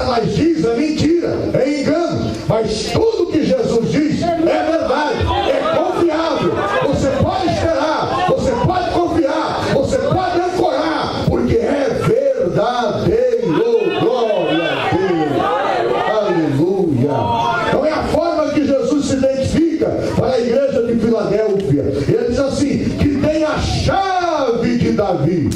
Mas diz é mentira, é engano. Mas tudo que Jesus diz é verdade, é confiável. Você pode esperar, você pode confiar, você pode ancorar, porque é verdadeiro. Glória a Deus. Aleluia. Então é a forma que Jesus se identifica para a igreja de Filadélfia. Ele diz assim, que tem a chave de Davi.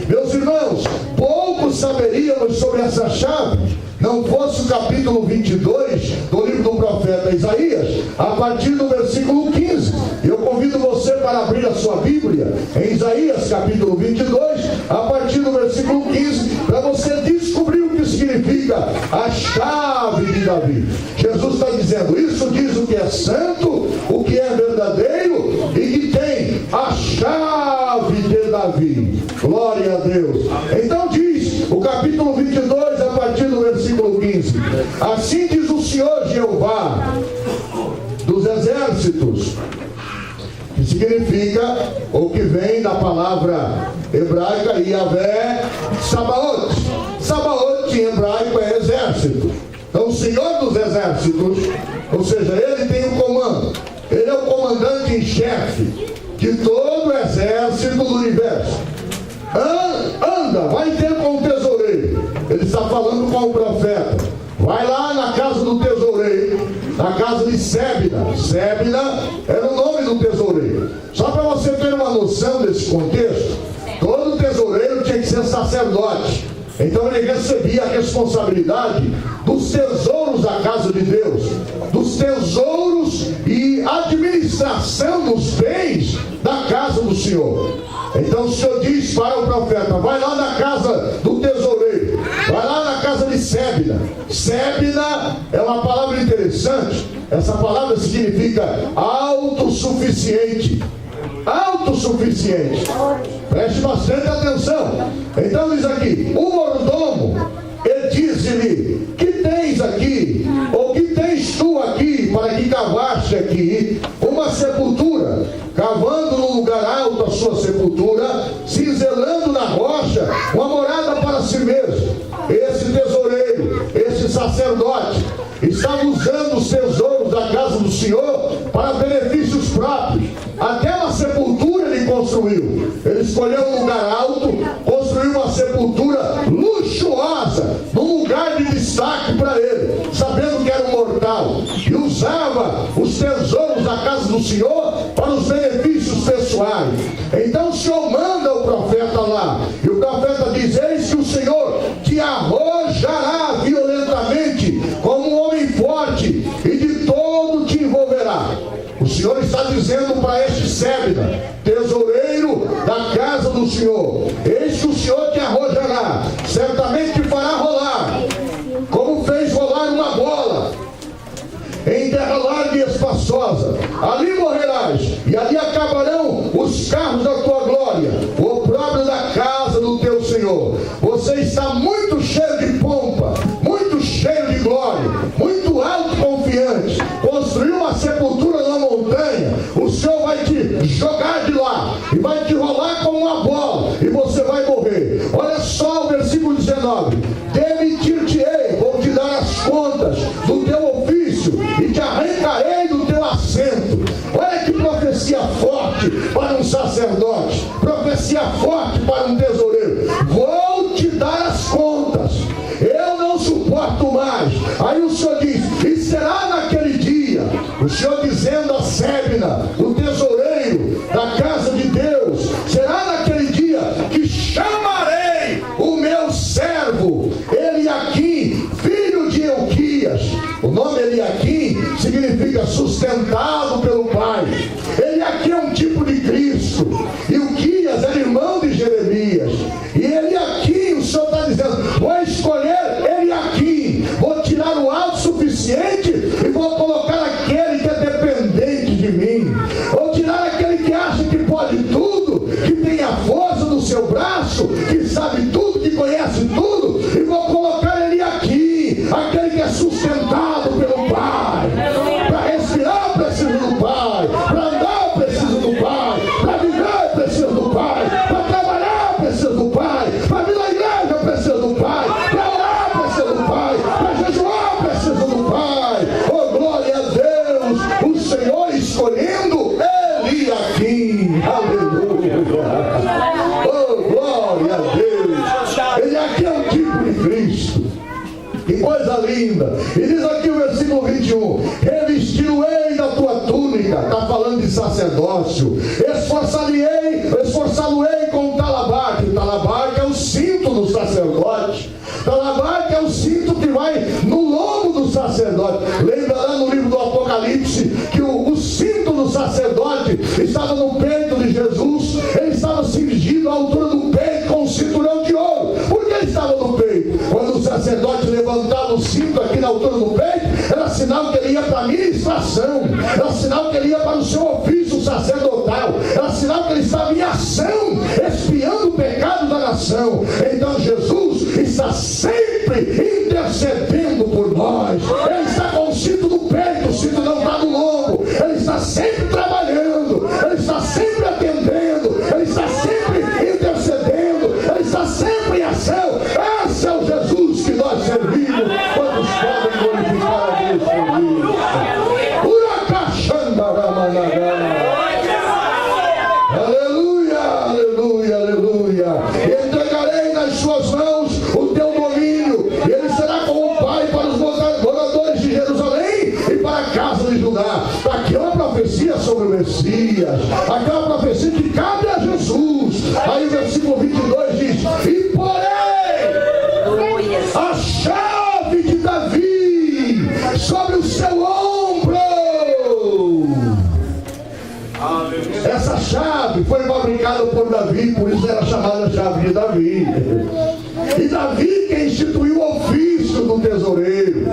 Meus irmãos, pouco saberíamos sobre essa chave, não fosse o capítulo 22 do livro do profeta Isaías, a partir do versículo 15. Eu convido você para abrir a sua Bíblia em Isaías capítulo 22, a partir do versículo 15, para você descobrir o que significa a chave de Davi. Jesus está dizendo, isso diz o que é santo, o que é verdadeiro e que tem a chave de Davi. Glória a Deus. Então diz o capítulo 22, a partir do versículo 15: assim diz o Senhor Jeová dos exércitos, que significa, ou que vem da palavra hebraica Yahvé Sabaoth. Sabaoth em hebraico é exército. Então o Senhor dos exércitos, ou seja, ele tem o comando, ele é o comandante em chefe de todo o exército do universo. Anda, vai ter com o tesoureiro. Ele está falando com o profeta. Vai lá na casa do tesoureiro, na casa de Sébina. Sébina era o nome do tesoureiro. Só para você ter uma noção desse contexto, todo tesoureiro tinha que ser sacerdote. Então ele recebia a responsabilidade dos tesouros da casa de Deus, dos tesouros e administração dos bens da casa do Senhor. Então o Senhor diz para o profeta, vai lá na casa do tesoureiro, vai lá na casa de Sébina. Sébina é uma palavra interessante. Essa palavra significa autossuficiente. Autossuficiente. Preste bastante atenção. Então diz aqui, o mordomo, ele diz-lhe, que tens aqui, ou que tens tu aqui, para que cavaste aqui uma sepultura, cavando no lugar alto a sua sepultura, cinzelando na rocha uma morada para si mesmo. Esse tesoureiro, esse sacerdote, estava usando os tesouros da casa do Senhor para benefícios próprios. Aquela sepultura ele construiu. Ele escolheu um lugar alto, construiu uma sepultura luxuosa, num lugar de destaque para ele, sabendo que era um mortal, e usava os tesouros da casa do Senhor para os benefícios pessoais. Então o Senhor manda o profeta lá, e o profeta diz, eis que o Senhor te arrojará violentamente como um homem forte, e de todo te envolverá. O Senhor está dizendo para este Sébina, tesoureiro da casa do Senhor, eis que o Senhor te arrojará, certamente te fará rolar, como fez rolar uma bola, em terra larga e espaçosa. Ali morrerás, e ali acabarão os carros da tua glória, o opróbrio da casa do teu Senhor. Você está muito cheio de pompa, muito cheio de glória, muito autoconfiante, construiu uma sepultura na montanha. O Senhor vai te jogar de lá e vai te rolar como uma bola, e você vai morrer. Olha só o versículo 19: demitir-te-ei, vou te dar as contas do teu ofício e te arrancarei do teu assento. Olha que profecia forte para um sacerdote, profecia forte para um tesoureiro. Vou te dar as contas, eu não suporto mais. Aí o Senhor diz, e será naquele dia, o Senhor dizendo a Sébina, o tesoureiro da casa de Deus, será naquele dia que chamarei o meu servo Eliaquim, filho de Elquias. O nome Eliaquim significa sustentado pelo Pai. Eliaquim é um tipo de Cristo. Elquias era irmão de Jeremias. E Eliaquim, o Senhor está dizendo, vou escolher Eliaquim, vou tirar o autossuficiente e vou colocar aquele que é dependente de mim. Vou tirar aquele que acha que pode tudo, que tem a força do seu braço, que sabe tudo, que conhece tudo, e vou colocar Eliaquim, aquele que é sustentado pelo Pai. Para respirar eu preciso do Pai, para andar eu preciso do Pai. Cristo. Que coisa linda. E diz aqui o versículo 21, revesti-o-ei da tua túnica. Está falando de sacerdócio. Esforçá-lo-ei com o talabarque. O talabarque é o cinto do sacerdote. O talabarque é o cinto que vai no lombo do sacerdote. Lembra lá no livro do Apocalipse que o cinto do sacerdote estava no peito de Jesus. Ele estava cingido à altura do peito com um cinturão de ouro. Por que ele estava no peito? Quando o sacerdote levantava o cinto aqui na altura do peito, era sinal que ele ia para a ministração, era sinal que ele ia para o seu ofício sacerdotal, era sinal que ele estava em ação, expiando o pecado da nação. Então Jesus está sempre intercedendo por nós. Ele está com o cinto no peito, o cinto não está no lombo. Ele está sempre trabalhando, ele está sempre atendendo, ele está sempre intercedendo, ele está sempre em ação. Esse é o Jesus que nós servimos. Quantos podem glorificar a Deus por isso? Aleluia, aleluia, aleluia. Entregarei nas suas mãos o teu domínio, e ele será como um pai para os moradores de Jerusalém e para a casa de Judá. Aqui é uma profecia sobre o Messias, aqui é uma profecia que cabe a Jesus. Aí o versículo 22 diz: e porém a chave de Davi sobre o seu ombro. Essa chave foi fabricada por Davi, por isso era chamada chave de Davi. E Davi que instituiu o ofício do tesoureiro.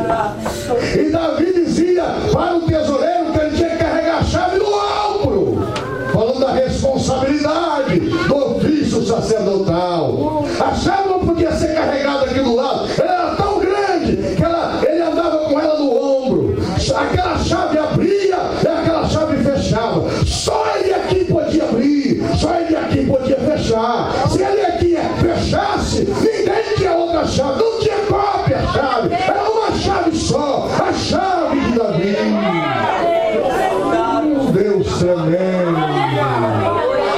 E Davi dizia para o tesoureiro que ele tinha que carregar a chave no ombro, falando da responsabilidade do ofício sacerdotal. A chave não podia ser carregada aqui do lado, ela era tão grande que ele andava com ela no ombro. Aquela chave abria e aquela chave fechava. Só ele aqui podia abrir, só ele aqui podia fechar. Se ele aqui fechasse, ninguém tinha outra chave, não tinha cópia a chave, era uma chave só, a chave de Davi. Deus tremendo.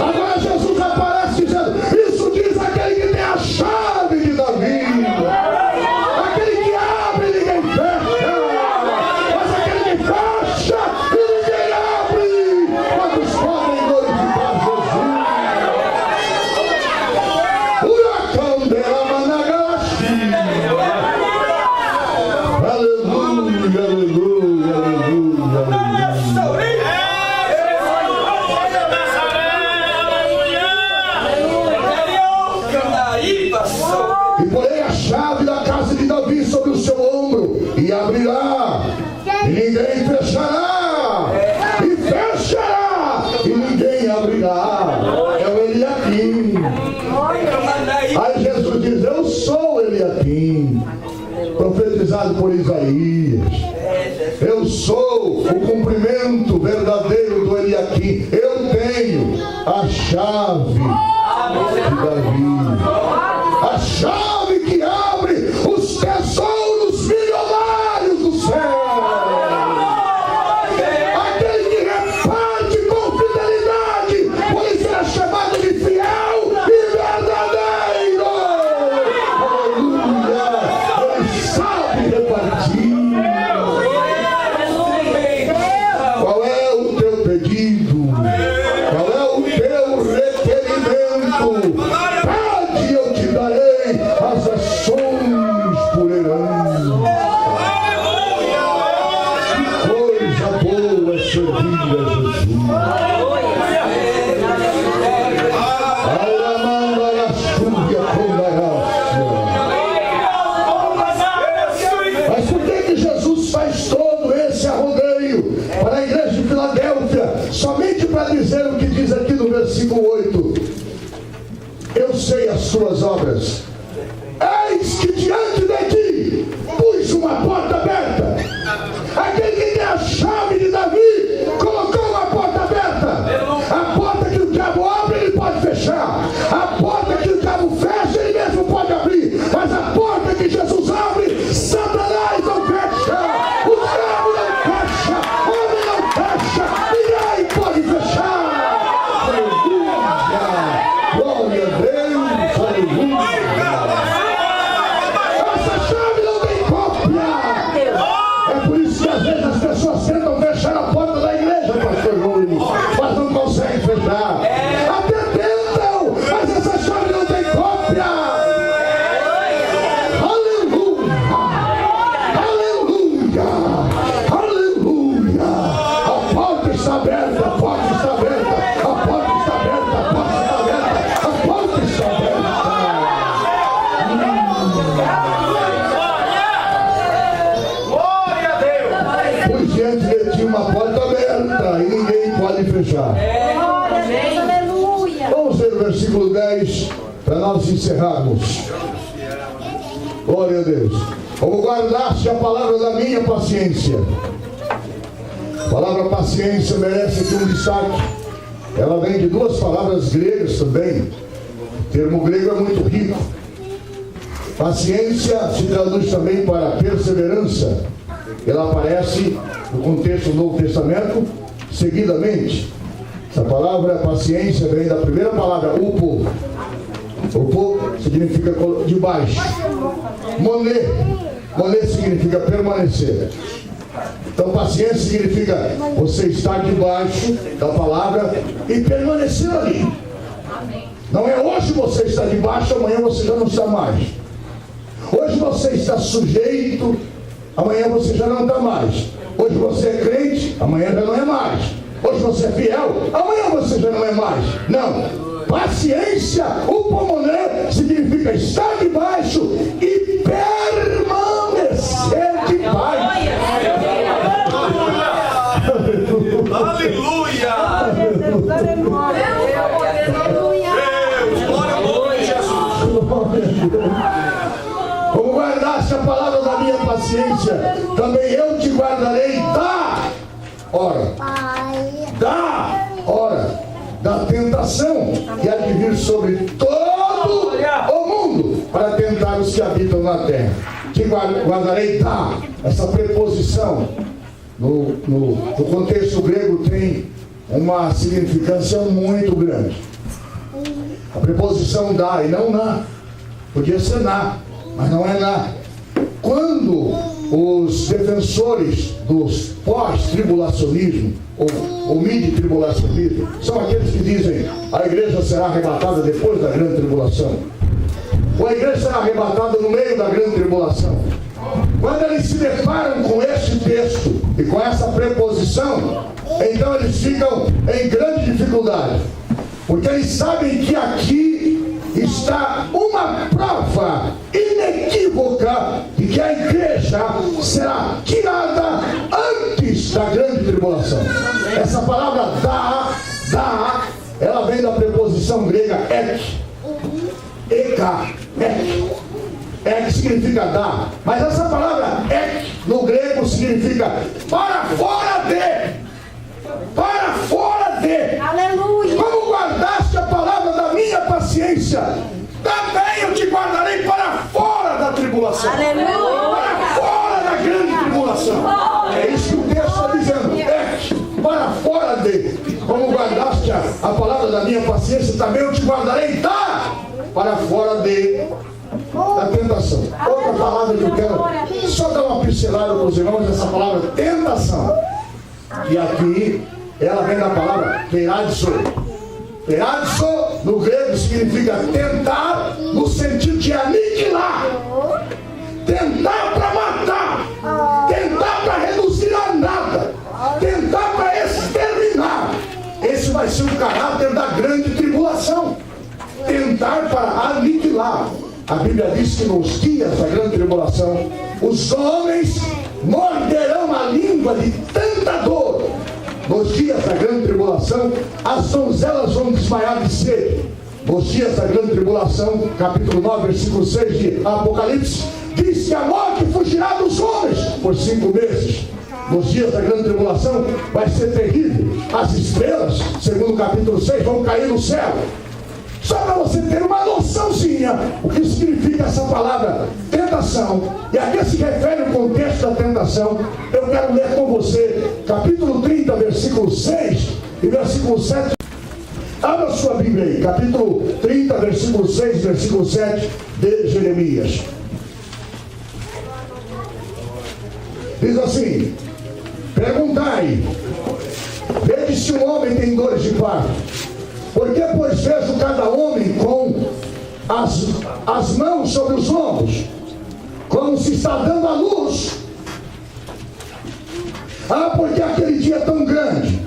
Agora Jesus aparece dizendo: isso diz aquele que tem a chave de Davi. Aquele que abre e ninguém fecha, mas aquele que fecha e ninguém abre. Quantos podem glorificar Jesus? Huracão de Amanagashi. Aleluia, aleluia, aleluia, aleluia. E porém a chave da casa de Davi sobre o seu ombro, e abrirá, e ninguém fechará, e fechará, e ninguém abrirá. É o Eliaquim. Aí Jesus diz: eu sou o Eliaquim, profetizado por Isaías. Eu sou o cumprimento verdadeiro do Eliaquim. Eu tenho a chave de Davi, a chave que abre os tesouros milionários do céu. Aquele que reparte com fidelidade, por isso é chamado de fiel e verdadeiro. Aleluia! Ele sabe repartir. Qual é o teu pedido? Qual é o teu requerimento? Pede, eu te darei as ações por herança. Que coisa boa é servir a Jesus. Mas por que Jesus faz todo esse arrodeio para a igreja de Filadélfia? Somente para dizer o que diz aqui no versículo 8: eu sei as suas obras. Eis que diante de ti pus uma porta aberta. Aquele que tem a chave de Davi colocou uma porta aberta. A porta que o diabo abre, ele pode fechar. A porta que o diabo fecha, ele mesmo pode abrir. Mas a porta que Jesus abre, Satanás não fecha. O diabo não fecha. O homem não fecha. Ninguém pode fechar. Aleluia. Glória a Deus. Aleluia. fechar. Glória a Deus, aleluia. Vamos ver o versículo 10 para nós encerrarmos. Glória a Deus. Como guardaste a palavra da minha paciência. A palavra paciência merece aqui um destaque. Ela vem de duas palavras gregas também. O termo grego é muito rico. Paciência se traduz também para perseverança. Ela aparece no contexto do Novo Testamento seguidamente. Essa palavra paciência vem da primeira palavra, upo. Upo significa de baixo. Moné. Moné significa permanecer. Então paciência significa você estar debaixo da palavra e permanecer ali. Não é hoje você está debaixo, amanhã você já não está mais. Hoje você está sujeito, amanhã você já não está mais. Hoje você é crente, amanhã já não é mais. Hoje você é fiel, amanhã você já não é mais. Não. Paciência, o pomoné, significa estar debaixo e permanecer debaixo. Aleluia! Como guardaste a palavra da minha paciência, também eu te guardarei da tentação que há de vir sobre todo o mundo para tentar os que habitam na terra. Te guardarei da, essa preposição no contexto grego tem uma significância muito grande. A preposição da e não na. Podia ser na, mas não é na. Quando os defensores dos pós-tribulacionismo ou midi-tribulacionismo são aqueles que dizem a igreja será arrebatada depois da grande tribulação, ou a igreja será arrebatada no meio da grande tribulação. Quando eles se deparam com este texto e com essa preposição, então eles ficam em grande dificuldade, porque eles sabem que aqui está uma prova inequívoca de que a igreja será tirada antes da grande tribulação. Essa palavra da, ela vem da preposição grega ek, ek significa dar, mas essa palavra ek no grego significa para fora de. Aleluia. Como guardaste a palavra da minha paciência, também eu te guardarei para fora da tribulação. Aleluia. Para fora da grande tribulação. É isso que o texto está dizendo. Para fora de. Como guardaste a palavra da minha paciência, também eu te guardarei para fora da tentação. Outra palavra que eu quero só dar uma pincelada para os irmãos, essa palavra tentação. E aqui ela vem da palavra peradso. Peradso no grego significa tentar no sentido de aniquilar, tentar para matar, tentar para reduzir a nada, tentar para exterminar. Esse vai ser o caráter da grande tribulação. Tentar para aniquilar. A Bíblia diz que nos dias da grande tribulação os homens morderão a língua de tanta dor. Nos dias da grande tribulação, as donzelas vão desmaiar de sede. Nos dias da grande tribulação, capítulo 9, versículo 6 de Apocalipse, diz que a morte fugirá dos homens por 5 meses. Nos dias da grande tribulação, vai ser terrível. As estrelas, segundo o capítulo 6, vão cair no céu. Só para você ter uma noçãozinha o que significa essa palavra tentação, e a que se refere o contexto da tentação, eu quero ler com você capítulo 30, versículo 6 e versículo 7. Abra sua Bíblia aí, capítulo 30, versículo 6 e versículo 7 de Jeremias. Diz assim: perguntai, vede se um homem tem dores de parto. Porque, pois, vejo cada homem com as mãos sobre os ombros, como se está dando à luz. Porque aquele dia é tão grande,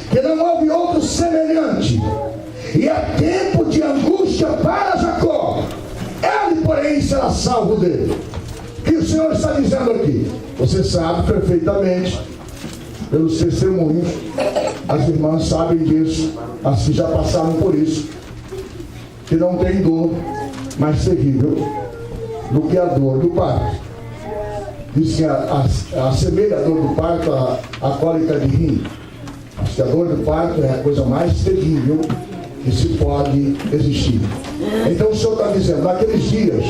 que não houve outro semelhante, e é tempo de angústia para Jacó, ele, porém, será salvo dele. O que o Senhor está dizendo aqui? Você sabe perfeitamente, pelos testemunhos, As irmãs sabem disso, as que já passaram por isso, que não tem dor mais terrível do que a dor do parto. Diz que assemelha a dor do parto à cólica de rim. Acho que a dor do parto é a coisa mais terrível que se pode existir. Então o Senhor está dizendo, naqueles dias,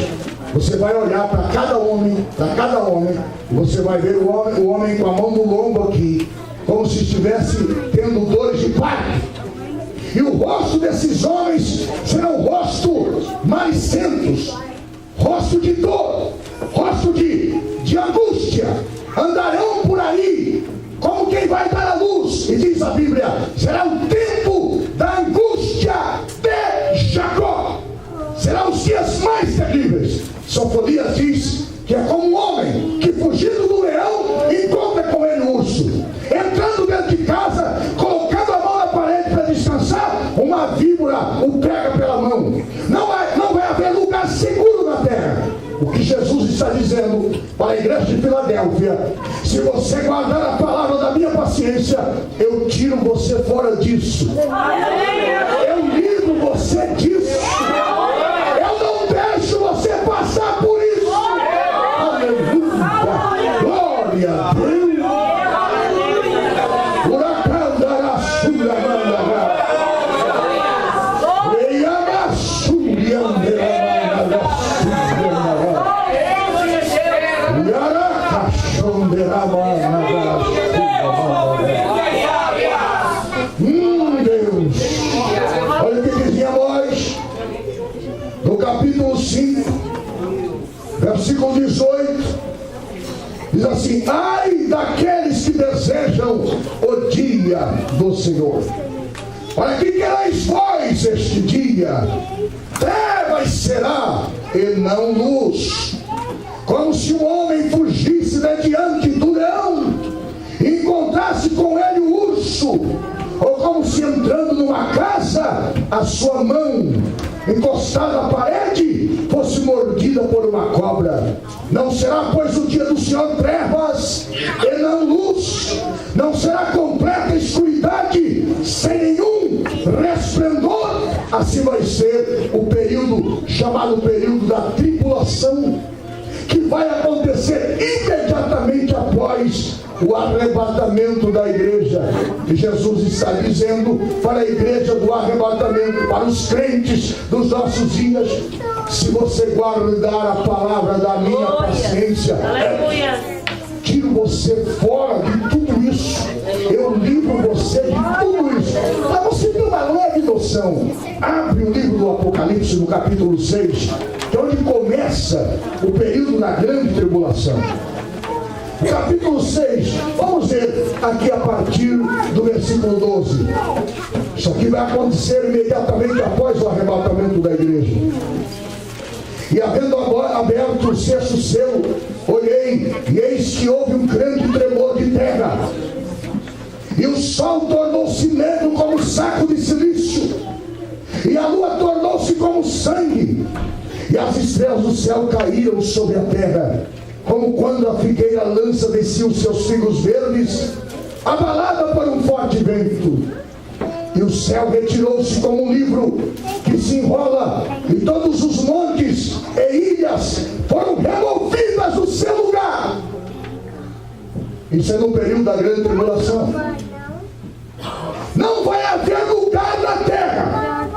você vai olhar para cada homem, você vai ver o homem com a mão no lombo aqui, como se estivesse tendo dores de parto. E o rosto desses homens serão rostos malicentos, rosto de dor, rosto de angústia. Andarão por aí como quem vai dar a luz. E diz a Bíblia, será o tempo da angústia de Jacó. Serão os dias mais terríveis. Sofonias diz que é como um homem que, fugindo do leão, encontra com ele o urso. Entrando dentro de casa, colocando a mão na parede para descansar, uma víbora o pega pela mão. Não vai haver lugar seguro na terra. O que Jesus está dizendo para a igreja de Filadélfia: se você guardar a palavra da minha paciência, eu tiro você fora disso. Eu livro você disso. Eu não deixo você passar por isso. Aleluia. Glória a Deus. Deus. Olha o que dizia Amós, no capítulo 5, versículo 18, diz assim: ai daqueles que desejam o dia do Senhor. Para que querais vós este dia? Trevas será e não luz. Como se um homem fugisse de diante do leão e encontrasse com ele o urso, ou como se entrando numa casa, a sua mão encostada à parede fosse mordida por uma cobra. Não será, pois, o dia do Senhor trevas e não luz. Não será completa escuridade sem nenhum resplendor. Assim vai ser o período chamado período da tribulação, que vai acontecer imediatamente após o arrebatamento da igreja. E Jesus está dizendo para a igreja do arrebatamento, para os crentes dos nossos dias: se você guardar a palavra da minha paciência, tiro você fora de tudo isso. Eu livro você de tudo isso. Para você ter uma leve noção, abre o livro do Apocalipse no capítulo 6, que é onde começa o período da grande tribulação. O capítulo 6, vamos ver aqui a partir do versículo 12. Isso aqui vai acontecer imediatamente após o arrebatamento da igreja. E havendo agora aberto o sexto selo, olhei, e eis que houve um grande tremor de terra, e o sol tornou-se negro como saco de silício, e a lua tornou-se como sangue, e as estrelas do céu caíram sobre a terra, como quando a figueira lança de si os seus figos verdes, abalada por um forte vento. E o céu retirou-se como um livro que se enrola, e todos os montes e ilhas foram removidas do seu lugar. Isso é no período da grande tribulação. Não vai haver lugar na terra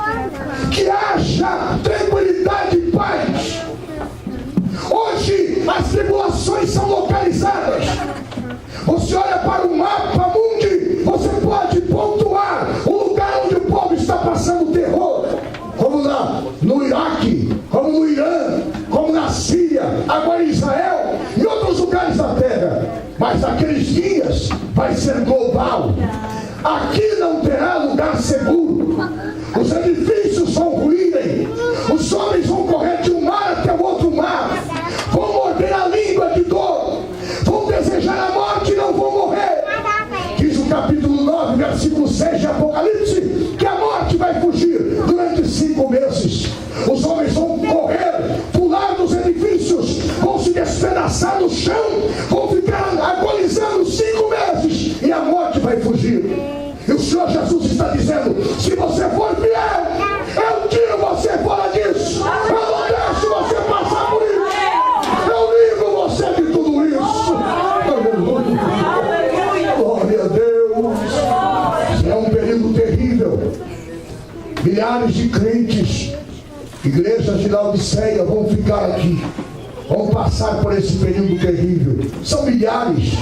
que haja tranquilidade e paz. Hoje as tribulações são localizadas. Você olha para o mapa mundi, você pode pontuar o lugar onde o povo está passando terror, como no Iraque, como no Irã, como na Síria, agora em Israel e outros lugares da terra. Mas naqueles dias vai ser global. Aqui não terá lugar seguro. Os edifícios vão ruírem. Os homens vão correr de um mar até o outro mar. Vão morder a língua de dor. Vão desejar a morte e não vão morrer. Diz o capítulo 9, versículo 6 de Apocalipse, que a morte vai fugir durante 5 meses. Os homens vão correr, pular dos edifícios, vão se despedaçar no chão, vão ficar agonizando 5 meses, e a morte vai fugir. E o Senhor Se você for fiel, eu tiro você fora disso. Eu não deixo você passar por isso. Eu livro você de tudo isso. Aleluia. Glória a Deus. É um período terrível. Milhares de crentes, igrejas de Laodiceia vão ficar aqui. Vão passar por esse período terrível. São milhares.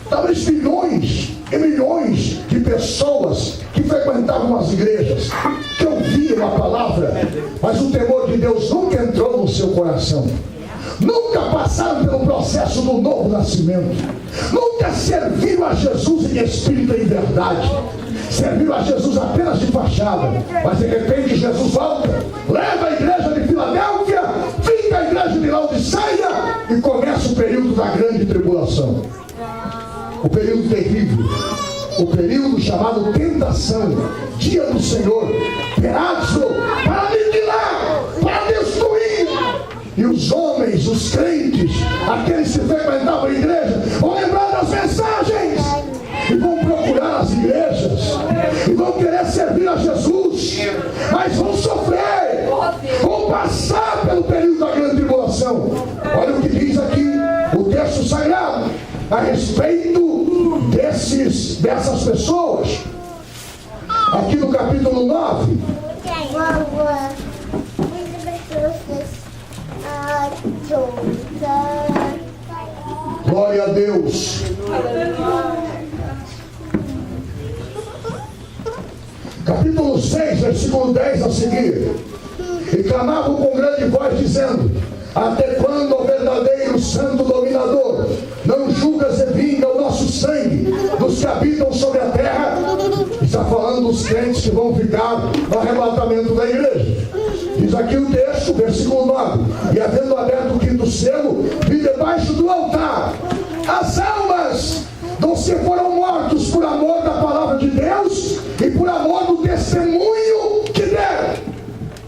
Talvez milhões e milhões de pessoas que frequentavam as igrejas, que ouviam a palavra, mas o temor de Deus nunca entrou no seu coração. Nunca passaram pelo processo do novo nascimento. Nunca serviram a Jesus em espírito e em verdade. Serviram a Jesus apenas de fachada. Mas de repente Jesus volta, leva a igreja de Filadélfia, fica a igreja de Laodiceia e começa o período da grande tribulação. O período terrível, o período chamado tentação, dia do Senhor, perazzo, para aniquilar, para destruir. E os homens, os crentes, aqueles que frequentavam a igreja, vão lembrar das mensagens e vão procurar as igrejas e vão querer servir a Jesus, mas vão sofrer, vão passar pelo período da grande tribulação. Olha o que diz aqui o texto sagrado a respeito dessas pessoas, aqui no capítulo 9. Glória a Deus. Capítulo 6, versículo 10 a seguir. E clamavam com grande voz, dizendo: até quando, ó verdadeiro santo dominador, não julgas e vinga o nosso sangue dos que habitam sobre a terra? Está falando dos crentes que vão ficar no arrebatamento da igreja. Diz aqui o texto, versículo 9: e havendo aberto o quinto selo, vi debaixo do altar as almas dos que foram mortos por amor da palavra de Deus e por amor do testemunho que deram.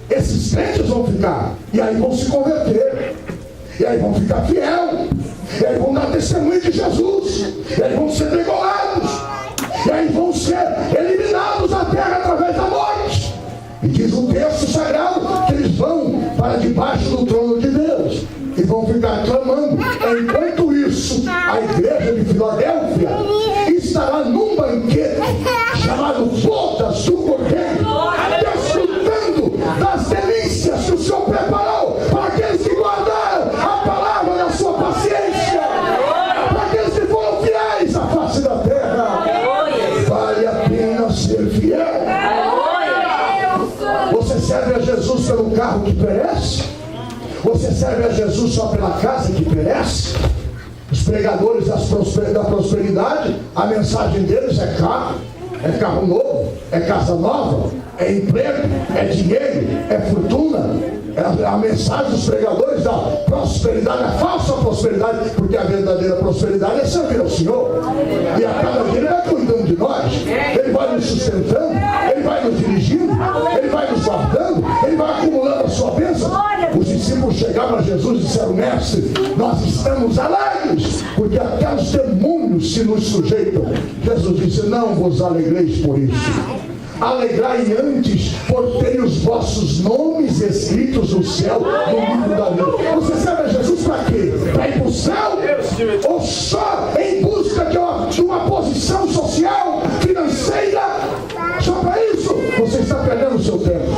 Esses crentes vão ficar, e aí vão se converter, e aí vão ficar fiel, e aí vão dar testemunho de Jesus, e aí vão ser degolados, e aí vão ser eliminados da terra através da morte. E diz o texto sagrado que eles vão para debaixo do trono de Deus e vão ficar clamando. Enquanto isso, a igreja de Filadélfia estará num banquete chamado Bodas do Cordeiro, desfrutando das delícias que o Senhor preparou para aqueles que guardaram a palavra da sua paciência, para aqueles que foram fiéis à face da terra. Vale a pena ser fiel. Você serve a Jesus pelo carro que perece? Você serve a Jesus só pela casa que perece? Os pregadores da prosperidade, a mensagem deles é carro novo, é casa nova, é emprego, é dinheiro, é fortuna. É a mensagem dos pregadores da prosperidade, a falsa prosperidade, porque a verdadeira prosperidade é servir ao Senhor. E a cada dia Ele vai cuidando de nós, Ele vai nos sustentando, Ele vai nos dirigindo, Ele vai nos guardando, Ele vai acumulando a sua bênção. Os discípulos chegaram a Jesus e disseram: mestre, nós estamos alegres, porque até os demônios se nos sujeitam. Jesus disse: não vos alegreis por isso. Alegrai antes por terem os vossos nomes escritos no céu, no livro da vida. Você serve a Jesus para quê? Para ir para o céu? Ou só em busca de uma posição social, financeira? Só para isso? Você está perdendo o seu tempo.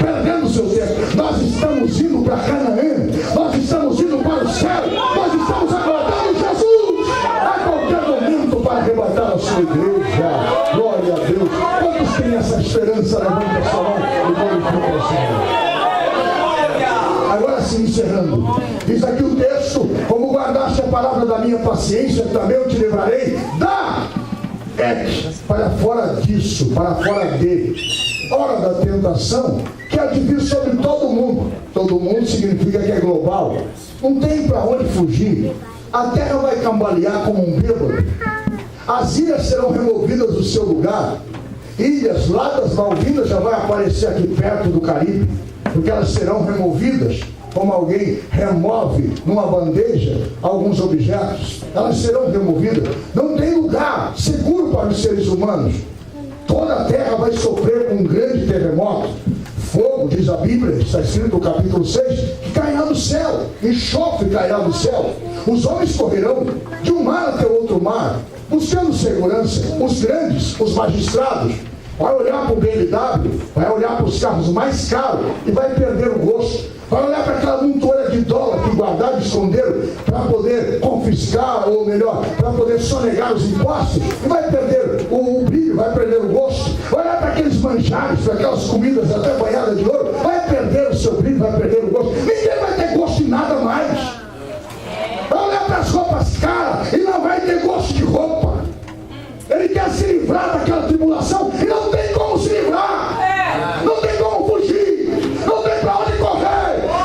Perdendo o seu tempo. Nós estamos indo para Canaã. Nós estamos indo para o céu. Nós estamos aguardando Jesus a qualquer momento para arrebatar a sua igreja. Glória a Deus. Quantos têm essa esperança? Levanta a sua mão e glorifica o Senhor. Agora sim, encerrando. Diz aqui o texto: como guardaste a palavra da minha paciência, também eu te livrarei da para fora disso, para fora dele. Hora da tentação, que há de vir sobre todo mundo. Todo mundo significa que é global. Não tem para onde fugir. A terra vai cambalear como um bêbado. As ilhas serão removidas do seu lugar. Ilhas lá das Malvinas já vai aparecer aqui perto do Caribe, porque elas serão removidas como alguém remove numa bandeja alguns objetos. Elas serão removidas. Não tem lugar seguro para os seres humanos. Toda a terra vai sofrer um grande terremoto. Fogo, diz a Bíblia, está escrito no capítulo 6, que cairá do céu, enxofre cairá do céu. Os homens correrão de um mar até outro mar, buscando segurança. Os grandes, os magistrados, vai olhar para o BMW, vai olhar para os carros mais caros e vai perder o gosto. Vai olhar para aquela montoura de dólar que guardaram e esconderam para poder confiscar, ou melhor, para poder sonegar os impostos, e vai perder o brilho, vai perder o gosto. Vai olhar para aqueles manjares, para aquelas comidas até banhadas de ouro, vai perder o seu brilho, vai perder o gosto. Ninguém vai ter gosto de nada mais. Vai olhar para as roupas caras e não vai ter gosto de roupa. Ele quer se livrar daquela tribulação e não tem como se livrar. Não tem como fugir. Não tem para onde correr.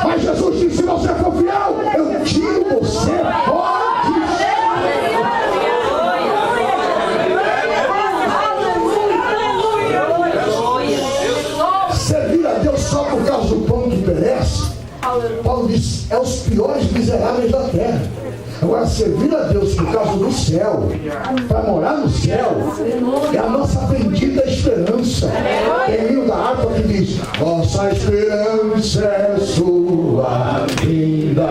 Mas Jesus disse: se você for fiel, eu tiro você fora disso. Servir a Deus só por causa do pão que perece, Paulo diz, é os piores miseráveis da terra. Agora, servir a Deus por causa do céu, para morar no céu, é a nossa bendita esperança. Tem hino da harpa que diz: nossa esperança é sua vinda,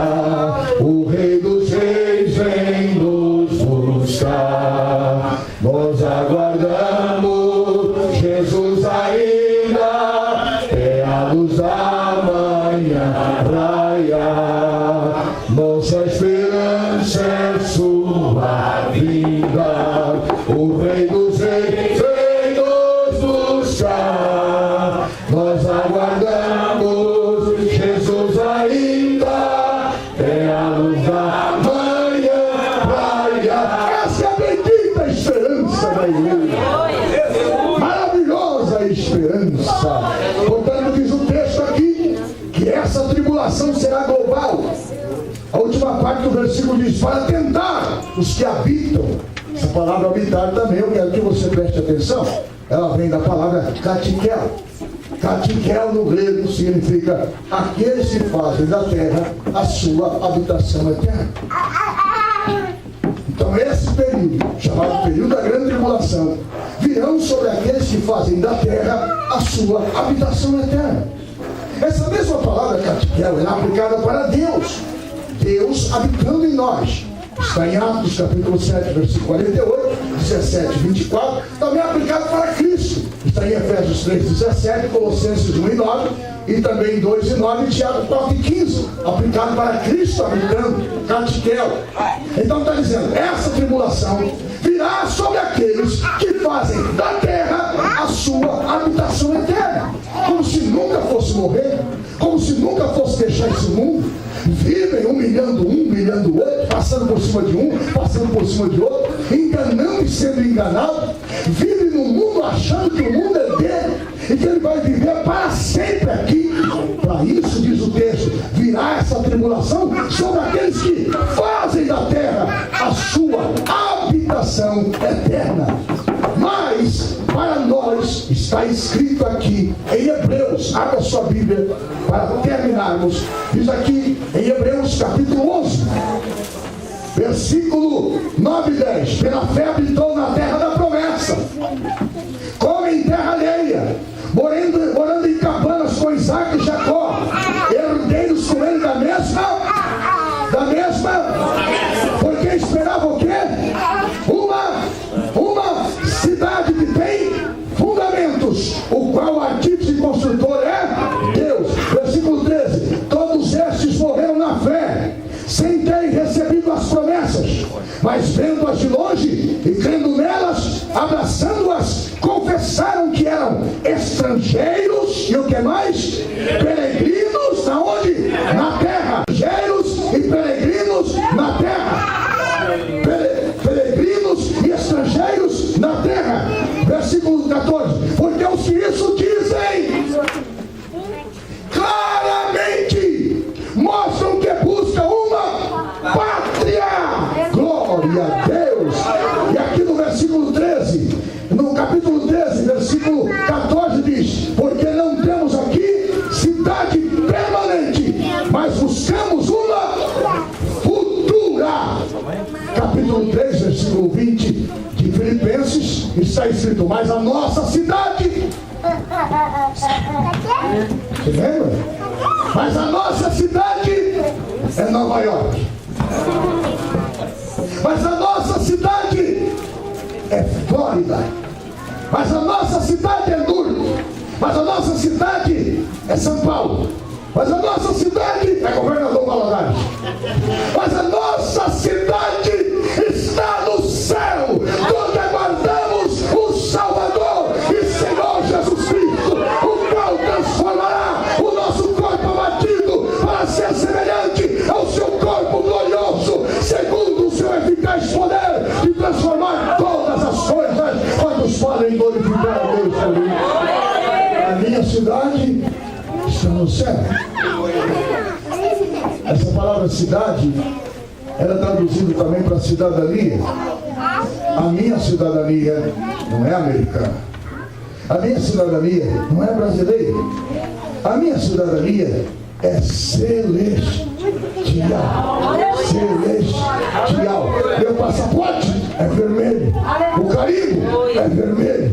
o Rei dos Reis vem nos buscar. Nós aguardamos Jesus ainda, é a luz da manhã raiar. Nossa esperança é sua vinda, o Rei dos Reis vem nos buscar. Nós aguardamos Jesus ainda, é a luz da manhã raiar. Essa é a bendita esperança da igreja. Maravilhosa esperança. Portanto, diz o texto aqui que essa tribulação será global. A última parte do versículo diz: para tentar os que habitam. Essa palavra habitar também, eu quero que você preste atenção. Ela vem da palavra katikel. Katikel no grego significa aqueles que fazem da terra a sua habitação eterna. Então esse período, chamado período da grande tribulação, virão sobre aqueles que fazem da terra a sua habitação eterna. Essa mesma palavra katikel é aplicada para Deus. Deus habitando em nós. Está em Atos capítulo 7, versículo 48, 17 e 24. Também é aplicado para Cristo. Está em Efésios 3, 17, Colossenses 1 e 9. E também 2 e 9, Tiago 4 e 15. Aplicado para Cristo habitando, katikel. Então está dizendo, essa tribulação virá sobre aqueles que fazem da terra a sua habitação eterna. Como se nunca fosse morrer, como se nunca fosse deixar esse mundo. Vivem humilhando um, humilhando o outro, passando por cima de um, passando por cima de outro, enganando e sendo enganado. Vivem no mundo achando que o mundo é dele e que ele vai viver para sempre aqui. Para isso, diz o texto, virá essa tribulação sobre aqueles que fazem da terra a sua habitação eterna. Mas, para nós, está escrito aqui em Hebreus, abra sua Bíblia para terminarmos, diz aqui em Hebreus capítulo 11, versículo 9 e 10, pela fé habitou na terra da promessa, como em terra alheia, morando em cabanas com Isaac e Jacó, herdeiros com ele da mesma, porque esperava o quê? Uma cidade que tem fundamentos, o qual o artífice e construtor é Deus. Versículo 13, todos estes morreram na fé, sem terem recebido as promessas, mas vendo-as de longe e crendo nelas, abraçando-as, confessaram que eram estrangeiros e o que mais? Peregrinos, na onde? Na terra. Estrangeiros e peregrinos na terra. Peregrinos e estrangeiros na terra. Versículo 14, porque os que isso dizem claramente mostram que buscam uma pátria. Glória a Deus. E aqui no versículo 13, no capítulo 13, versículo 14 diz, porque não temos aqui cidade permanente, mas está escrito, mas a nossa cidade. Você lembra? Mas a nossa cidade é Nova York. Mas a nossa cidade é Flórida. Mas a nossa cidade é Lourdes. Mas a nossa cidade é São Paulo. Mas a nossa cidade é Governador Valadares. Mas a nossa cidade está no céu, onde aguardamos o Salvador e Senhor Jesus Cristo, o qual transformará o nosso corpo abatido para ser semelhante ao seu corpo glorioso, segundo o seu eficaz poder de transformar todas as coisas, quantos podem glorificar a Deus por isso. A minha cidade está no céu. Essa palavra cidade era traduzida também para cidadania. A minha cidadania não é americana. A minha cidadania não é brasileira. A minha cidadania é celestial. Celestial. Meu passaporte é vermelho. O carimbo é vermelho.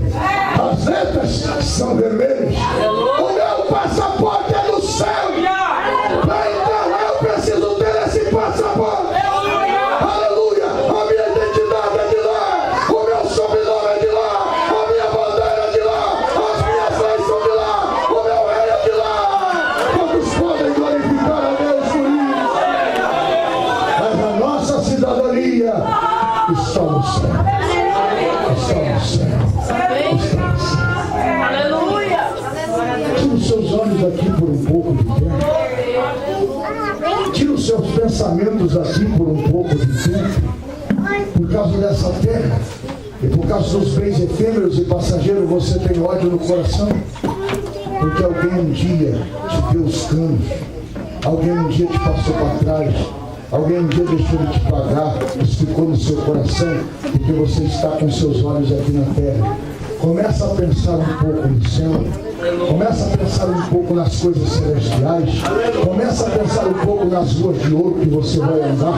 As letras são vermelhas. O meu passaporte é do céu. Então eu preciso ter esse passaporte. Aleluia. A minha identidade é de lá. O meu sobrenome é de lá. A minha bandeira é de lá. As minhas leis são de lá. O meu rei é de lá. Todos podem glorificar a Deus por isso. Mas a nossa cidadania está no céu. Está no céu. Está no céu. Aleluia. Tira os seus olhos aqui por um pouco de tempo. Tira os seus pensamentos aqui por um pouco de tempo. Por causa dessa terra e por causa dos bens efêmeros e passageiros, você tem ódio no coração. Porque alguém um dia te deu os canos. Alguém um dia te passou para trás. Alguém um dia deixou de te pagar. Isso ficou no seu coração. Porque você está com seus olhos aqui na terra. Começa a pensar um pouco no céu. Começa a pensar um pouco nas coisas celestiais. Começa a pensar um pouco nas ruas de ouro que você vai andar.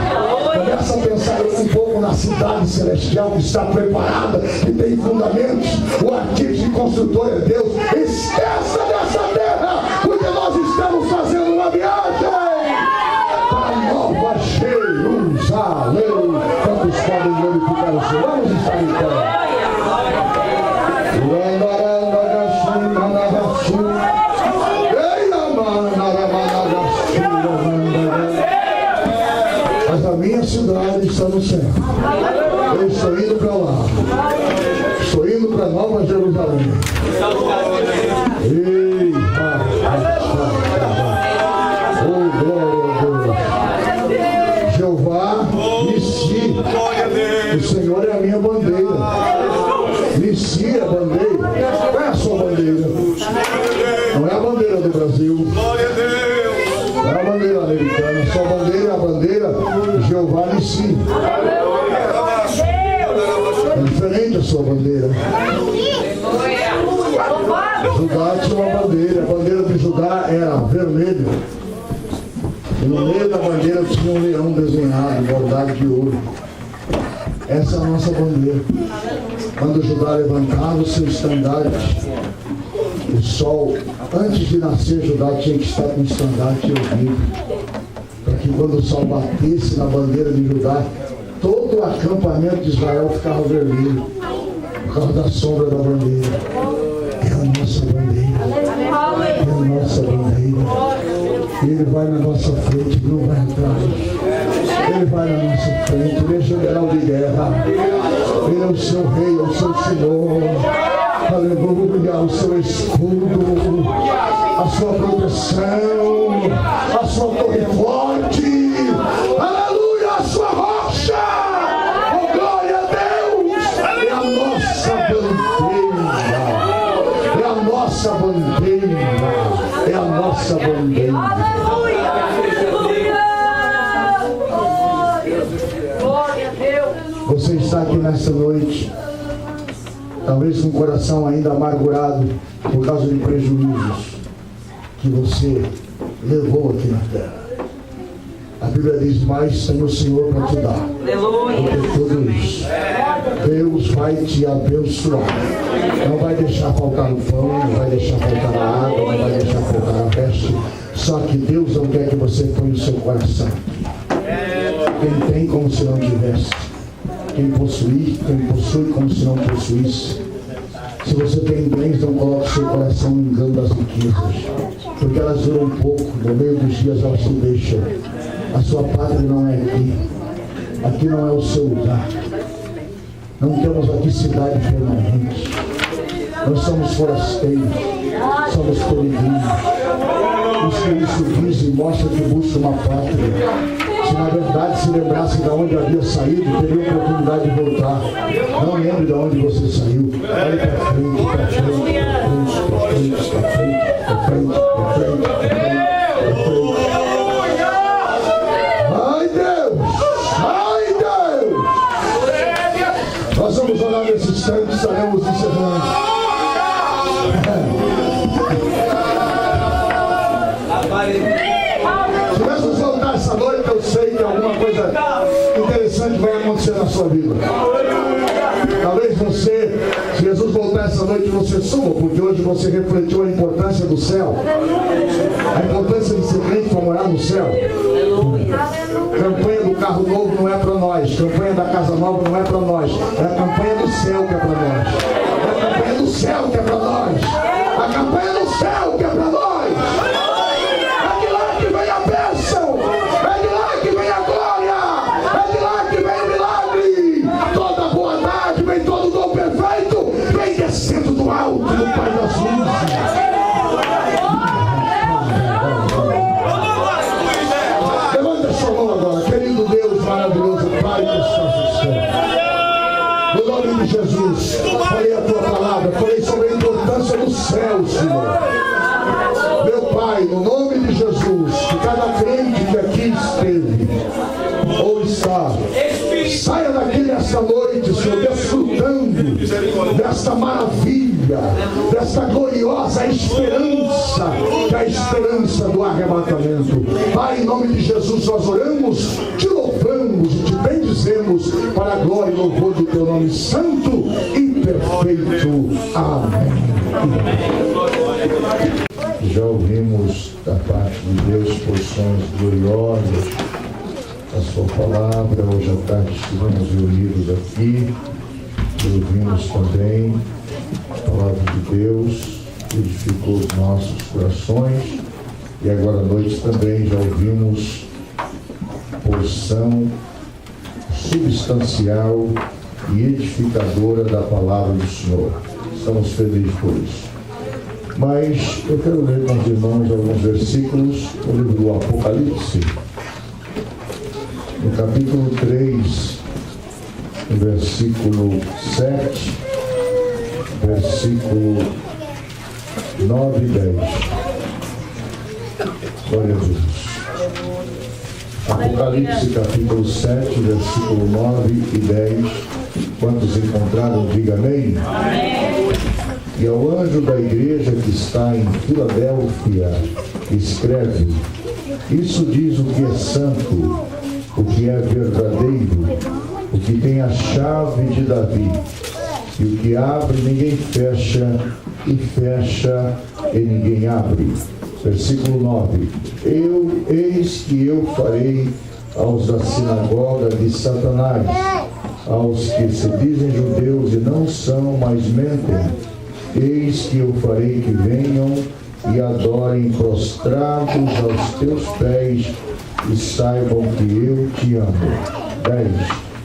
Começa a pensar um pouco na cidade celestial que está preparada, que tem fundamentos. O artista e construtor é Deus. Esqueça dessa terra, porque nós estamos fazendo uma viagem para Nova Jerusalém. Quantos podem glorificar o Senhor? Vamos estar em pé. Mas a minha cidade está no céu. Eu estou indo para lá. Estou indo para Nova Jerusalém. Ei, oh, glória a Deus. Jeová, Nissi. O Senhor é a minha bandeira. Nissi é a bandeira. Qual é a sua bandeira? Não é a bandeira do Brasil. Não é a bandeira americana. Sua bandeira é a bandeira de Jeová Nissi. É diferente a sua bandeira. Judá tinha uma bandeira. A bandeira de Judá era vermelha. E no meio da bandeira tinha um leão desenhado, bordado de ouro. Essa é a nossa bandeira. Quando Judá levantava o seu estandarte, o sol, antes de nascer, Judá tinha que estar com o estandarte erguido, para que quando o sol batesse na bandeira de Judá, todo o acampamento de Israel ficava vermelho, por causa da sombra da bandeira. É a nossa bandeira. É a nossa bandeira. Ele vai na nossa frente, não vai atrás. Ele vai na nossa frente, ele é general de guerra. Ele é o seu rei, é o seu senhor. Aleluia, o seu escudo, a sua proteção, a sua torre forte. Aleluia, a sua rocha. Oh, glória a Deus. É a nossa bandeira. É a nossa bandeira. É a nossa bandeira. Você está aqui nesta noite, talvez com o coração ainda amargurado por causa de prejuízos que você levou aqui na terra. A Bíblia diz: mais tem o Senhor para te dar. Porque tudo isso, Deus vai te abençoar. Não vai deixar faltar o pão, não vai deixar faltar a água, não vai deixar faltar a veste. Só que Deus não quer que você ponha o seu coração. Quem tem como se não tivesse. Quem possui como se não possuísse. Se você tem bens, não coloque seu coração no engano das riquezas, porque elas duram pouco, no meio dos dias elas se deixam. A sua pátria não é aqui. Aqui não é o seu lugar. Não temos aqui cidade permanente. Nós somos forasteiros, somos peregrinos. Isso diz e mostra que busca uma pátria. Se na verdade se lembrasse de onde havia saído, teria oportunidade de voltar. Não lembre de onde você saiu. Olhe para frente, para frente, para frente, para frente, para frente, para frente, para frente. Ai Deus! Ai Deus! Nós vamos orar nesse instante, estaremos encerrando. Se nós nos voltar essa noite, eu sei que alguma coisa interessante vai acontecer na sua vida. Talvez você, se Jesus voltar essa noite, você suba, porque hoje você refletiu a importância do céu, a importância de ser crente para morar no céu. Campanha do carro novo não é para nós, campanha da casa nova não é para nós, é a campanha do céu que é para nós, é a campanha do céu que é para nós, a campanha do céu que é para nós. Centro do alto do Pai das luzes. Levanta sua mão agora, querido Deus maravilhoso, Pai que estás no céu. No nome de Jesus, falei a tua palavra, falei sobre a importância do céu, Senhor. Meu Pai, no nome de Jesus, que cada crente que aqui esteve ou está, saia daqui nesta noite, Senhor, desfrutando desta maravilha, desta gloriosa esperança, que é a esperança do arrebatamento. Pai, em nome de Jesus, nós oramos, te louvamos e te bendizemos para a glória e louvor do teu nome santo e perfeito. Amém. Já ouvimos da parte de Deus porções gloriosas a sua palavra. Hoje à tarde estivemos reunidos aqui e ouvimos também a palavra de Deus que edificou os nossos corações, e agora à noite também já ouvimos porção substancial e edificadora da palavra do Senhor. Estamos felizes por isso. Mas eu quero ler com os irmãos alguns versículos do livro do Apocalipse, no capítulo 3, no versículo 7, versículo 9 e 10. Glória a Deus. Apocalipse, capítulo 7, versículo 9 e 10. Quantos encontraram, diga amém. Amém. E ao anjo da igreja que está em Filadélfia, escreve: isso diz o que é santo, o que é verdadeiro, o que tem a chave de Davi, e o que abre ninguém fecha, e fecha e ninguém abre. Versículo 9: eis que eu farei aos da sinagoga de Satanás, aos que se dizem judeus e não são, mas mentem, eis que eu farei que venham e adorem prostrados aos teus pés, e saibam que eu te amo. 10.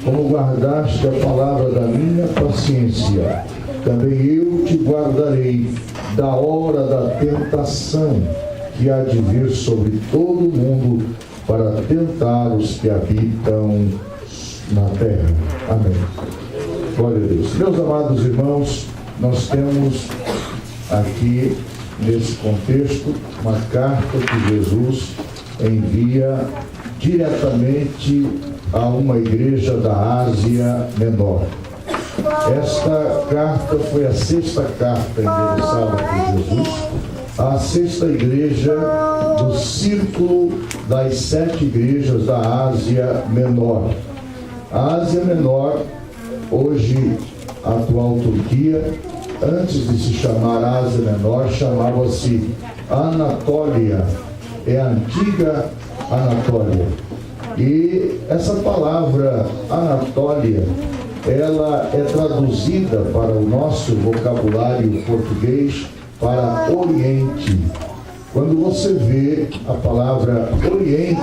Como guardaste a palavra da minha paciência, também eu te guardarei da hora da tentação que há de vir sobre todo o mundo para tentar os que habitam na terra. Amém. Glória a Deus. Meus amados irmãos, nós temos aqui nesse contexto uma carta que Jesus envia diretamente a uma igreja da Ásia Menor. Esta carta foi a 6ª carta endereçada por Jesus a sexta igreja do círculo das 7 igrejas da Ásia Menor. A Ásia Menor, hoje a atual Turquia, antes de se chamar Ásia Menor, chamava-se Anatólia, é a antiga Anatólia. E essa palavra Anatólia, ela é traduzida para o nosso vocabulário português para Oriente. Quando você vê a palavra Oriente,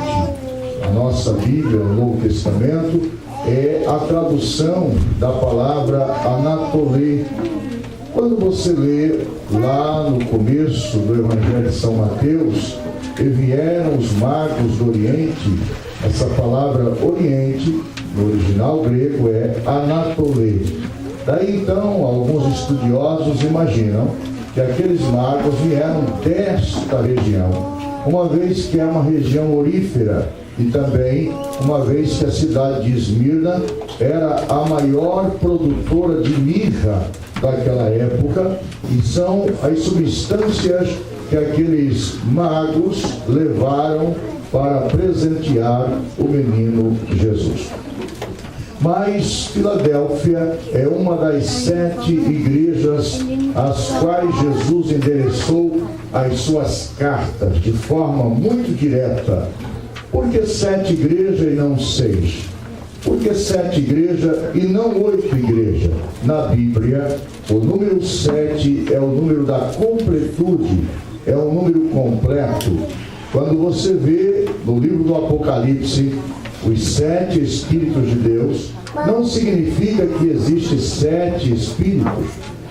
a nossa Bíblia, o Novo Testamento, é a tradução da palavra Anatolê. Quando você lê lá no começo do Evangelho de São Mateus, e vieram os magos do Oriente, essa palavra Oriente, no original grego, é Anatolê. Daí então, alguns estudiosos imaginam que aqueles magos vieram desta região, uma vez que é uma região aurífera, e também uma vez que a cidade de Esmirna era a maior produtora de mirra daquela época, e são as substâncias que aqueles magos levaram para presentear o menino Jesus. Mas Filadélfia é uma das 7 igrejas às quais Jesus endereçou as suas cartas de forma muito direta. Por que 7 igrejas e não 6? Por que 7 igrejas e não 8 igrejas? Na Bíblia, o número 7 é o número da completude, é o número completo. Quando você vê no livro do Apocalipse os 7 Espíritos de Deus, não significa que existem 7 Espíritos,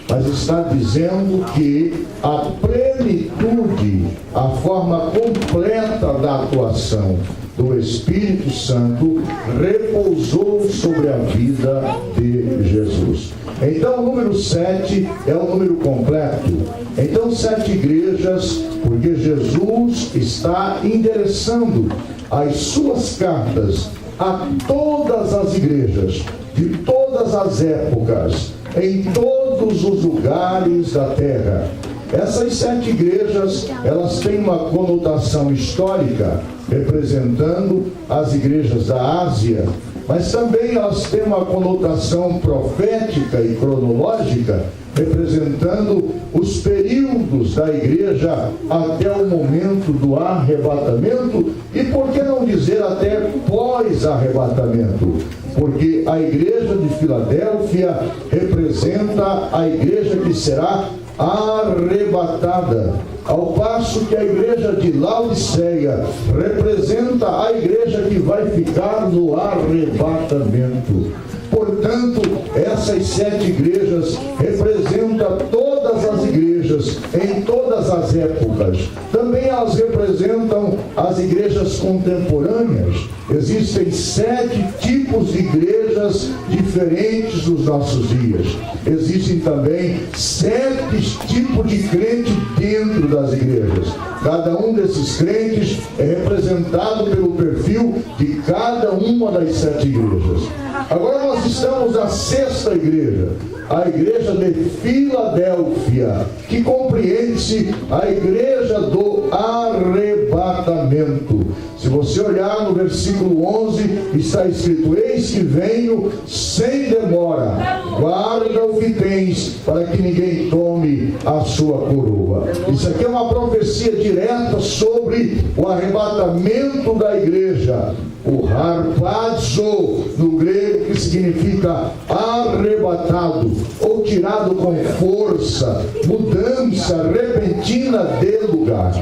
mas está dizendo que a plenitude, a forma completa da atuação do Espírito Santo repousou sobre a vida de Jesus. Então o número 7 é o número completo. Então 7 igrejas, porque Jesus está endereçando as suas cartas a todas as igrejas, de todas as épocas, em todos os lugares da terra. Essas 7 igrejas, elas têm uma conotação histórica, representando as igrejas da Ásia, mas também elas têm uma conotação profética e cronológica, representando os períodos da igreja até o momento do arrebatamento, e por que não dizer até pós-arrebatamento? Porque a igreja de Filadélfia representa a igreja que será arrebatada, ao passo que a igreja de Laodiceia representa a igreja que vai ficar no arrebatamento. Portanto, essas 7 igrejas representam todas as igrejas em todas as épocas. Também elas representam as igrejas contemporâneas. Existem 7 tipos de igrejas diferentes nos nossos dias. Existem também 7 tipos de crente dentro das igrejas. Cada um desses crentes é representado pelo perfil de cada uma das 7 igrejas. Agora nós estamos na 6ª igreja, a igreja de Filadélfia, que compreende-se a igreja do arrebatamento. Se você olhar no versículo 11, está escrito: eis que venho sem demora, guarda o que tens, para que ninguém tome a sua coroa. Isso aqui é uma profecia direta sobre o arrebatamento da igreja. O harpazo, no grego, que significa arrebatado, ou tirado com força, mudança repentina de lugar.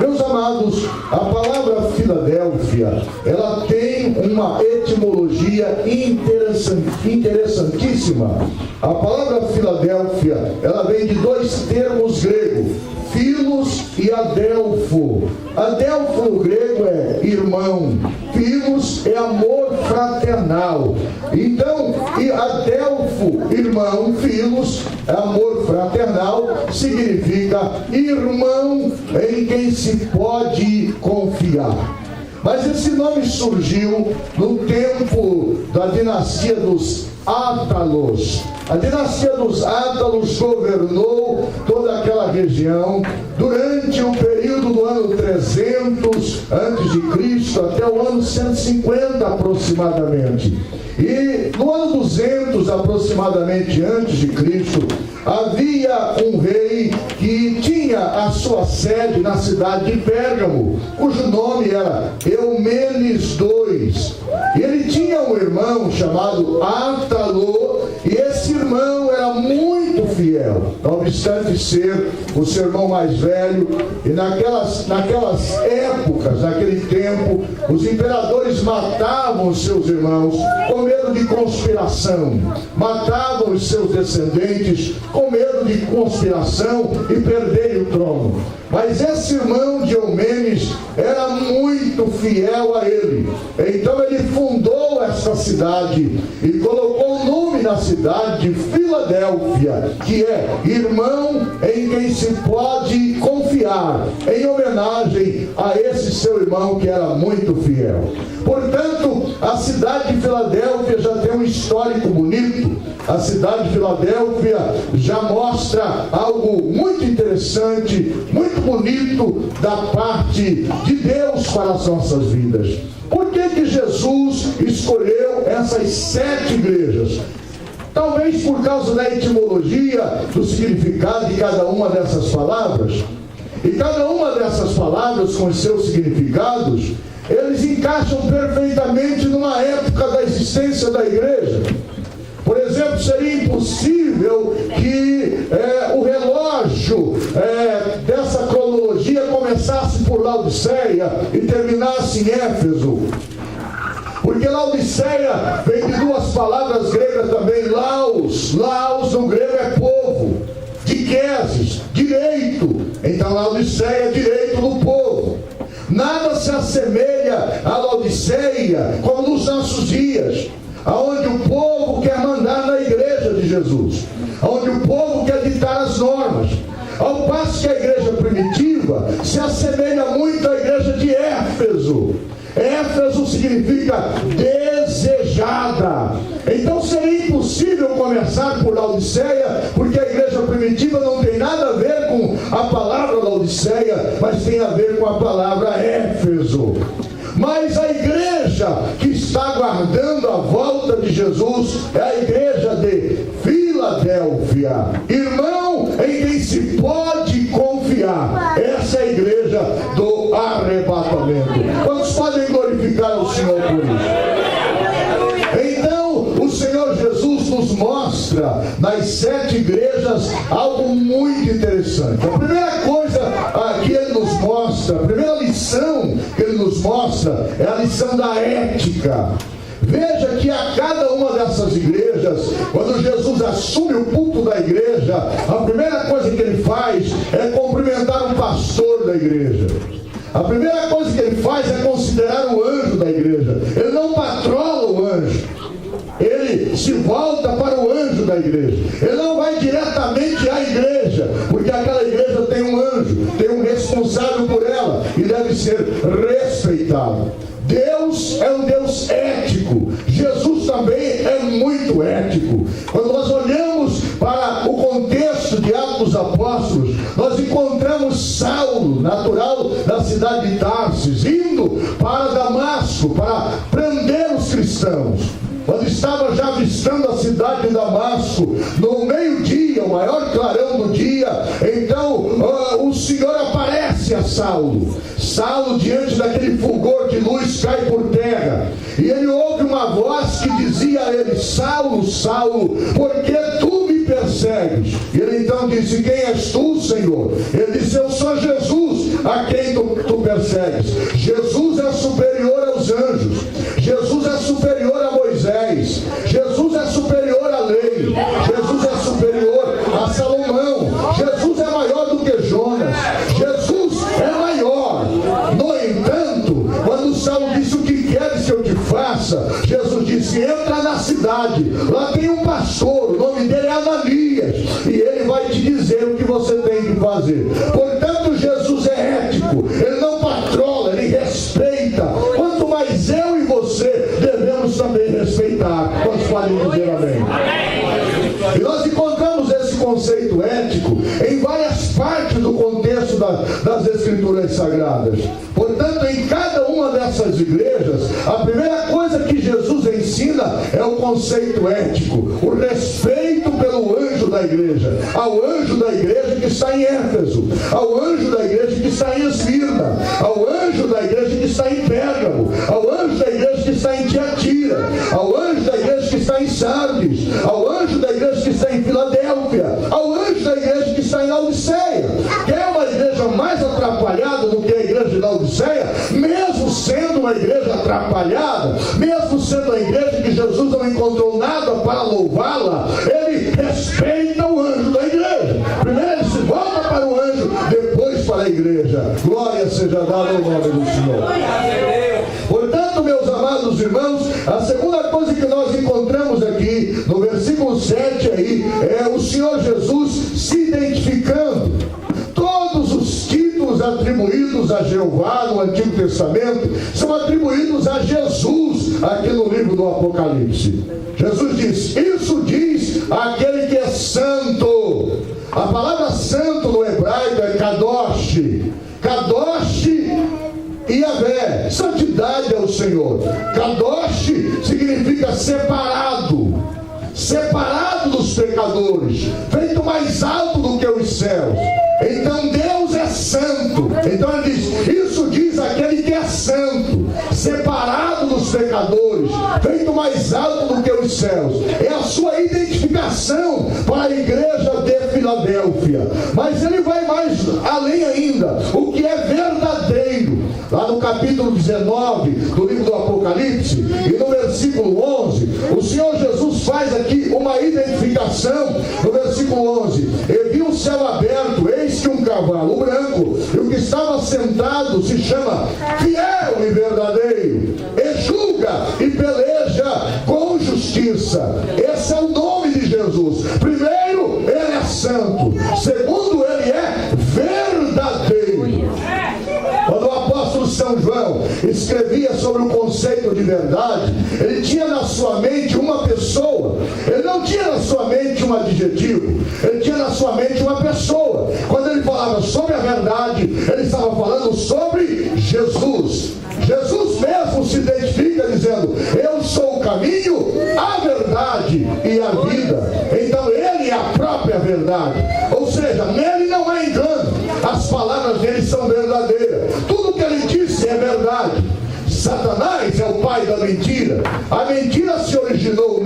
Meus amados, a palavra Filadélfia, ela tem uma etimologia interessantíssima. A palavra Filadélfia, ela vem de 2 termos gregos, Filos e Adelfo. Adelfo no grego é irmão, Filos é amor fraternal. Então, e Adelfo, irmão, Filos, amor fraternal, significa irmão em quem se pode confiar. Mas esse nome surgiu no tempo da dinastia dos Átalos. A dinastia dos Átalos governou toda aquela região durante o período do ano 300 a.C. até o ano 150 aproximadamente. E no ano 200 aproximadamente antes de Cristo, havia um rei que tinha a sua sede na cidade de Pérgamo, cujo nome era Eumenes II. E ele tinha um irmão chamado Átalo, e esse irmão era muito fiel, não obstante ser o seu irmão mais velho. E naquelas épocas, naquele tempo, os imperadores matavam os seus irmãos com medo de conspiração, matavam os seus descendentes com medo de conspiração e perderem o trono. Mas esse irmão de Eumenes era muito fiel a ele. Então ele fundou essa cidade e colocou o nome na cidade de Filadélfia, que é irmão em quem se pode confiar, em homenagem a esse seu irmão que era muito fiel. Portanto, a cidade de Filadélfia já tem um histórico bonito. A cidade de Filadélfia já mostra algo muito interessante, muito bonito da parte de Deus para as nossas vidas. Por que Jesus escolheu essas 7 igrejas? Talvez por causa da etimologia, do significado de cada uma dessas palavras. E cada uma dessas palavras, com os seus significados, eles encaixam perfeitamente numa época da existência da igreja. Por exemplo, seria impossível que o relógio dessa cronologia começasse por Laodiceia e terminasse em Éfeso. Porque Laodiceia vem de 2 palavras gregas também, laos. Laos no grego é povo. Dikeses, direito. Então Laodiceia é direito do povo. Nada se assemelha a Laodiceia como nos nossos dias, aonde o povo quer mandar na igreja de Jesus, aonde o povo quer ditar as normas. Ao passo que a igreja primitiva se assemelha muito à igreja de Éfeso. Éfeso significa desejada. Então seria impossível começar por Laodiceia, porque a igreja primitiva não tem nada a ver com a palavra Laodiceia, mas tem a ver com a palavra Éfeso. Mas a igreja que está aguardando a volta de Jesus é a igreja de Filadélfia, irmão em quem se pode confiar. Essa é a igreja do arrebatamento. Quantos podem glorificar o Senhor por isso? Então o Senhor Jesus nos mostra nas 7 igrejas algo muito interessante. A primeira coisa que ele nos mostra, a primeira lição que ele nos mostra é a lição da ética. Veja que a cada uma dessas igrejas, quando Jesus assume o púlpito da igreja, a primeira coisa que ele faz é cumprimentar o pastor da igreja. A primeira coisa que ele faz é considerar o anjo da igreja. Ele não patrola o anjo. Ele se volta para o anjo da igreja. Ele não vai diretamente à igreja, porque aquela igreja tem um anjo, tem um responsável por ela e deve ser respeitado. Deus é um Deus ético. Jesus também é muito ético. Quando nós olhamos para o contexto de Atos dos Apóstolos, nós encontramos Saulo, natural da cidade de Tarsis, indo para Damasco para prender os cristãos. Quando estava já avistando a cidade de Damasco, no meio-dia, o maior clarão do dia, então o Senhor aparece a Saulo. Saulo, diante daquele fulgor de luz, cai por terra. E ele ouve uma voz que dizia a ele: Saulo, Saulo, por que tu me persegues? E ele então disse: quem és tu, Senhor? Ele disse: eu sou Jesus, a quem tu persegues. Jesus é superior aos anjos. Jesus é superior a Moisés. Jesus é superior à lei. Jesus é superior a Salomão. Jesus é maior do que Jonas. Jesus é maior. No entanto, quando Saulo disse: o que queres que eu te faça? Jesus disse: entra na cidade, lá tem um pastor, o nome dele é Ananias, e ele vai te dizer o que você tem que fazer. Portanto, Jesus é ético, ele não patrola, ele respeita. Quanto mais eu e você devemos também respeitar. Quantos podem dizer amém? E nós encontramos esse conceito ético em várias partes do contexto das Escrituras Sagradas. Portanto, em cada uma dessas igrejas, a primeira coisa que Jesus ensina é o conceito ético, o respeito pelo anjo da igreja, ao anjo da igreja que está em Éfeso, ao anjo da igreja que está em Esmirna, ao anjo da igreja que está em Pérgamo, ao anjo da igreja que está em Tiatira, ao anjo da igreja que está em Sardes, ao anjo da igreja que está em Filadélfia, ao anjo da igreja que está em Laodiceia. Quer uma igreja mais atrapalhada do que a igreja de Laodiceia, mesmo sendo uma igreja atrapalhada, mesmo sendo a igreja que Jesus não encontrou nada para louvá-la, ele respeita o anjo da igreja. Primeiro ele se volta para o anjo, depois para a igreja. Glória seja dada ao nome do Senhor. Portanto, meus amados irmãos, a segunda coisa que nós encontramos aqui no versículo 7 aí, é o Senhor Jesus se identificando. Todos os títulos atribuídos a Jeová no Antigo Testamento são atribuídos a Jesus aqui no livro do Apocalipse. Jesus diz: isso diz aquele que é santo. A palavra santo no hebraico é kadosh. Kadosh e Yahvé, santidade ao Senhor. Kadosh significa separado, separado dos pecadores, feito mais alto do que os céus. Então Deus é santo. Então ele diz: isso diz aquele que é santo, separado dos pecadores, feito mais alto do que os céus. É a sua identificação para a igreja de Filadélfia. Mas ele vai mais além ainda. O que é verdadeiro, lá no capítulo 19 do livro do Apocalipse, e no versículo 11, o Senhor Jesus faz aqui uma identificação. No versículo 11: e vi o céu aberto, eis que um cavalo branco, e o que estava sentado se chama Fiel e Verdadeiro, e julga e peleja com justiça. Esse é o nome de Jesus. Primeiro, ele é santo. Segundo, ele é verdadeiro. Quando o apóstolo São João escrevia sobre o conceito de verdade, ele tinha na sua mente uma pessoa. Ele não tinha na sua mente um adjetivo, ele tinha na sua mente uma pessoa. Quando ele falava sobre a verdade, ele estava falando sobre Jesus. Jesus mesmo se identifica dizendo: eu sou o caminho, a verdade e a vida. Então ele é a própria verdade. Ou seja, nele não há engano. As palavras dele são verdadeiras. Tudo que ele disse é verdade. Satanás é o pai da mentira. A mentira se originou